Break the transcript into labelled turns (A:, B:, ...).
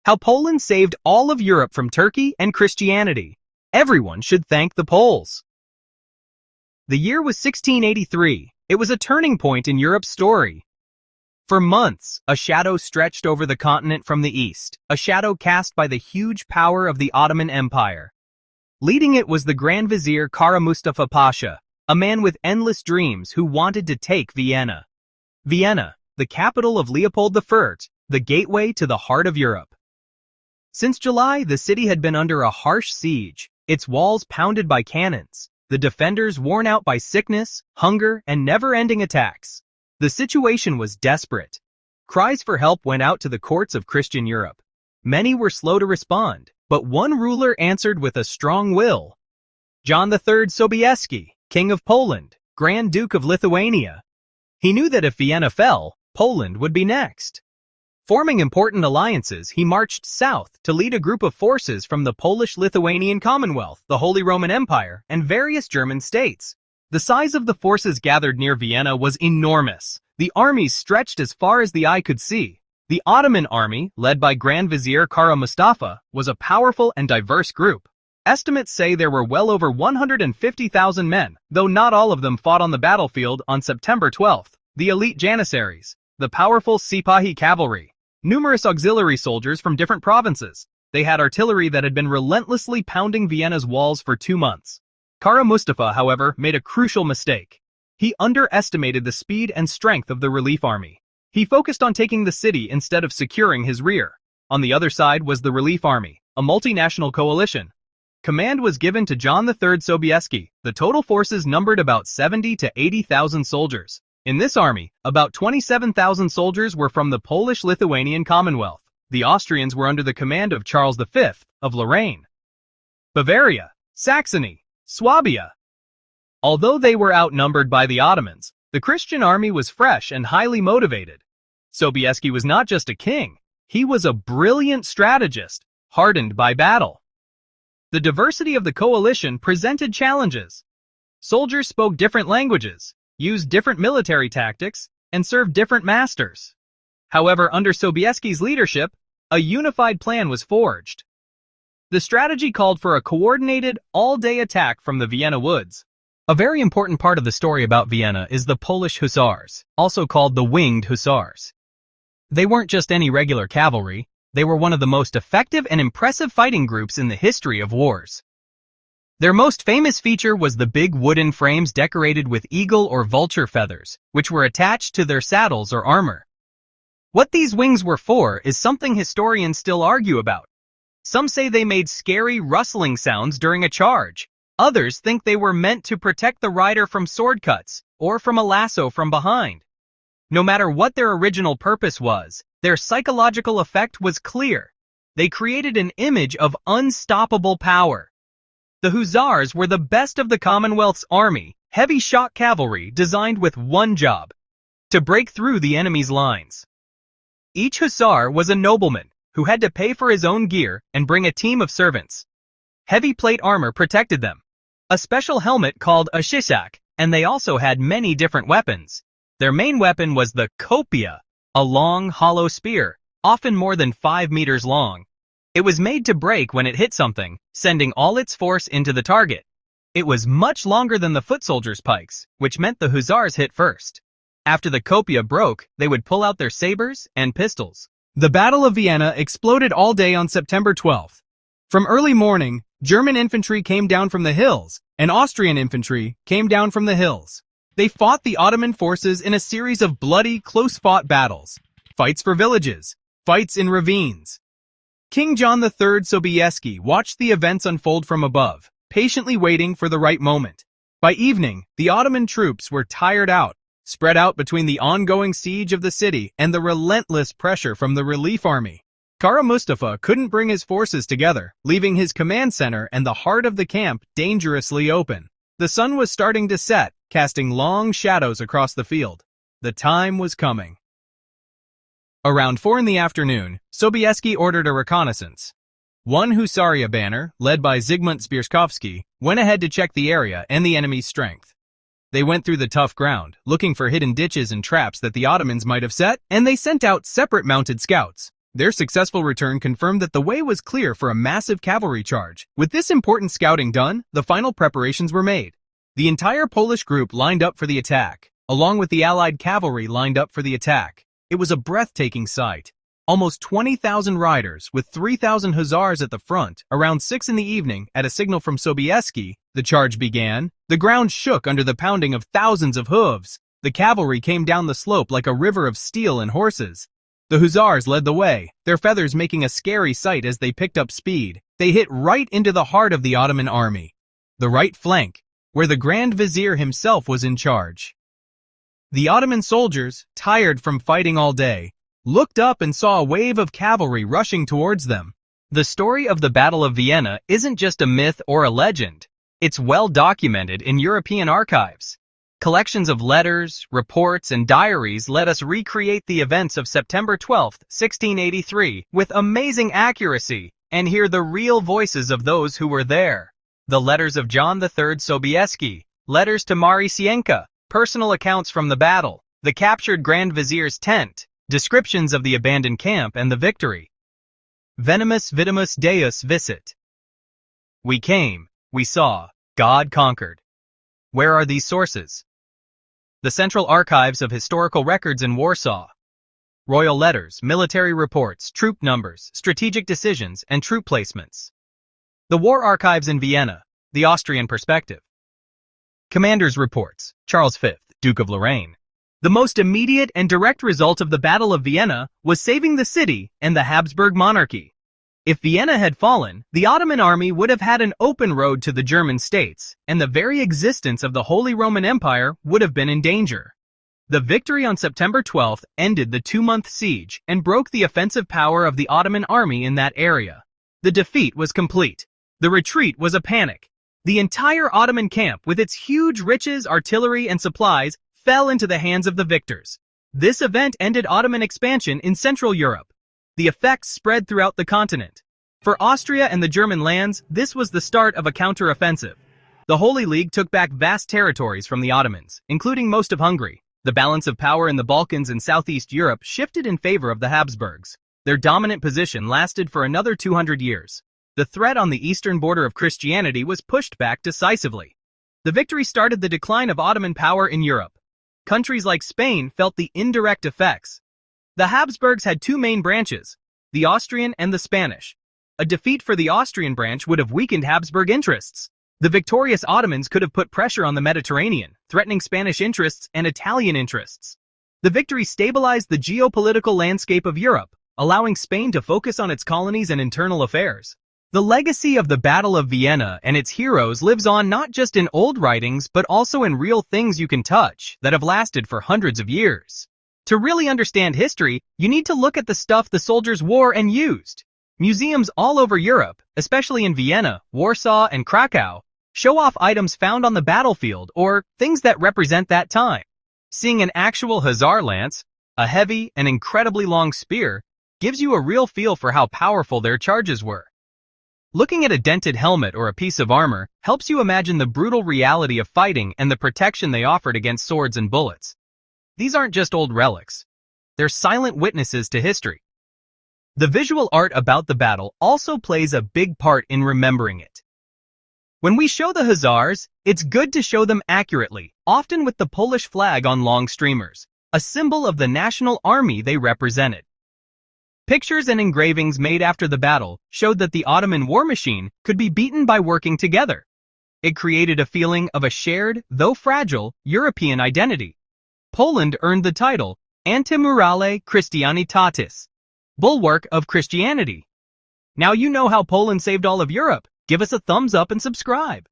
A: How Poland saved all of Europe from Turkey and Christianity. Everyone should thank the Poles. The year was 1683. It was a turning point in Europe's story. For months, a shadow stretched over the continent from the east, a shadow cast by the huge power of the Ottoman Empire. Leading it was the Grand Vizier Kara Mustafa Pasha, a man with endless dreams who wanted to take Vienna. Vienna, the capital of Leopold I, the gateway to the heart of Europe. Since July, the city had been under a harsh siege, its walls pounded by cannons, the defenders worn out by sickness, hunger, and never-ending attacks. The situation was desperate. Cries for help went out to the courts of Christian Europe. Many were slow to respond, but one ruler answered with a strong will. John III Sobieski, King of Poland, Grand Duke of Lithuania. He knew that if Vienna fell, Poland would be next. Forming important alliances, he marched south to lead a group of forces from the Polish-Lithuanian Commonwealth, the Holy Roman Empire, and various German states. The size of the forces gathered near Vienna was enormous. The armies stretched as far as the eye could see. The Ottoman army, led by Grand Vizier Kara Mustafa, was a powerful and diverse group. Estimates say there were well over 150,000 men, though not all of them fought on the battlefield on September 12th. The elite Janissaries, the powerful Sipahi cavalry, numerous auxiliary soldiers from different provinces. They had artillery that had been relentlessly pounding Vienna's walls for 2 months. Kara Mustafa, however, made a crucial mistake. He underestimated the speed and strength of the relief army. He focused on taking the city instead of securing his rear. On the other side was the relief army, a multinational coalition. Command was given to John III Sobieski. The total forces numbered about 70 to 80,000 soldiers. In this army, about 27,000 soldiers were from the Polish-Lithuanian Commonwealth. The Austrians were under the command of Charles V of Lorraine, Bavaria, Saxony, Swabia. Although they were outnumbered by the Ottomans, the Christian army was fresh and highly motivated. Sobieski was not just a king, he was a brilliant strategist, hardened by battle. The diversity of the coalition presented challenges. Soldiers spoke different languages, used different military tactics, and served different masters. However, under Sobieski's leadership, a unified plan was forged. The strategy called for a coordinated, all-day attack from the Vienna woods. A very important part of the story about Vienna is the Polish Hussars, also called the Winged Hussars. They weren't just any regular cavalry, they were one of the most effective and impressive fighting groups in the history of wars. Their most famous feature was the big wooden frames decorated with eagle or vulture feathers, which were attached to their saddles or armor. What these wings were for is something historians still argue about. Some say they made scary rustling sounds during a charge. Others think they were meant to protect the rider from sword cuts or from a lasso from behind. No matter what their original purpose was, their psychological effect was clear. They created an image of unstoppable power. The Hussars were the best of the Commonwealth's army, heavy shock cavalry designed with one job: to break through the enemy's lines. Each Hussar was a nobleman who had to pay for his own gear and bring a team of servants. Heavy plate armor protected them, a special helmet called a shishak, and they also had many different weapons. Their main weapon was the kopia, a long, hollow spear, often more than 5 meters long. It was made to break when it hit something, sending all its force into the target. It was much longer than the foot soldiers' pikes, which meant the Hussars hit first. After the kopia broke, they would pull out their sabers and pistols. The Battle of Vienna exploded all day on September 12th. From early morning, German infantry came down from the hills, and Austrian infantry came down from the hills. They fought the Ottoman forces in a series of bloody, close-fought battles. Fights for villages, fights in ravines. King John III Sobieski watched the events unfold from above, patiently waiting for the right moment. By evening, the Ottoman troops were tired out, spread out between the ongoing siege of the city and the relentless pressure from the relief army. Kara Mustafa couldn't bring his forces together, leaving his command center and the heart of the camp dangerously open. The sun was starting to set, casting long shadows across the field. The time was coming. Around 4 in the afternoon, Sobieski ordered a reconnaissance. One Husaria banner, led by Zygmunt Spierskowski, went ahead to check the area and the enemy's strength. They went through the tough ground, looking for hidden ditches and traps that the Ottomans might have set, and they sent out separate mounted scouts. Their successful return confirmed that the way was clear for a massive cavalry charge. With this important scouting done, the final preparations were made. The entire Polish group lined up for the attack, along with the Allied cavalry lined up for the attack. It was a breathtaking sight. Almost 20,000 riders, with 3,000 Hussars at the front. Around 6 in the evening, at a signal from Sobieski, the charge began. The ground shook under the pounding of thousands of hooves. The cavalry came down the slope like a river of steel and horses. The Hussars led the way, their feathers making a scary sight as they picked up speed. They hit right into the heart of the Ottoman army, the right flank, where the Grand Vizier himself was in charge. The Ottoman soldiers, tired from fighting all day, looked up and saw a wave of cavalry rushing towards them. The story of the Battle of Vienna isn't just a myth or a legend. It's well documented in European archives. Collections of letters, reports, and diaries let us recreate the events of September 12, 1683, with amazing accuracy, and hear the real voices of those who were there. The letters of John III Sobieski, letters to Marysienka, personal accounts from the battle, the captured Grand Vizier's tent, descriptions of the abandoned camp and the victory. Venimus vidimus Deus visit. We came, we saw, God conquered. Where are these sources? The Central Archives of Historical Records in Warsaw. Royal letters, military reports, troop numbers, strategic decisions, and troop placements. The War Archives in Vienna, the Austrian perspective. Commander's reports, Charles V, Duke of Lorraine. The most immediate and direct result of the Battle of Vienna was saving the city and the Habsburg monarchy. If Vienna had fallen, the Ottoman army would have had an open road to the German states, and the very existence of the Holy Roman Empire would have been in danger. The victory on September 12th ended the 2-month siege and broke the offensive power of the Ottoman army in that area. The defeat was complete. The retreat was a panic. The entire Ottoman camp, with its huge riches, artillery, and supplies, fell into the hands of the victors. This event ended Ottoman expansion in Central Europe. The effects spread throughout the continent. For Austria and the German lands, this was the start of a counter-offensive. The Holy League took back vast territories from the Ottomans, including most of Hungary. The balance of power in the Balkans and Southeast Europe shifted in favor of the Habsburgs. Their dominant position lasted for another 200 years. The threat on the eastern border of Christianity was pushed back decisively. The victory started the decline of Ottoman power in Europe. Countries like Spain felt the indirect effects. The Habsburgs had two main branches, the Austrian and the Spanish. A defeat for the Austrian branch would have weakened Habsburg interests. The victorious Ottomans could have put pressure on the Mediterranean, threatening Spanish interests and Italian interests. The victory stabilized the geopolitical landscape of Europe, allowing Spain to focus on its colonies and internal affairs. The legacy of the Battle of Vienna and its heroes lives on not just in old writings but also in real things you can touch that have lasted for hundreds of years. To really understand history, you need to look at the stuff the soldiers wore and used. Museums all over Europe, especially in Vienna, Warsaw, and Krakow, show off items found on the battlefield or things that represent that time. Seeing an actual Hussar lance, a heavy and incredibly long spear, gives you a real feel for how powerful their charges were. Looking at a dented helmet or a piece of armor helps you imagine the brutal reality of fighting and the protection they offered against swords and bullets. These aren't just old relics. They're silent witnesses to history. The visual art about the battle also plays a big part in remembering it. When we show the Hussars, it's good to show them accurately, often with the Polish flag on long streamers, a symbol of the national army they represented. Pictures and engravings made after the battle showed that the Ottoman war machine could be beaten by working together. It created a feeling of a shared, though fragile, European identity. Poland earned the title Antemurale Christianitatis, bulwark of Christianity. Now you know how Poland saved all of Europe. Give us a thumbs up and subscribe.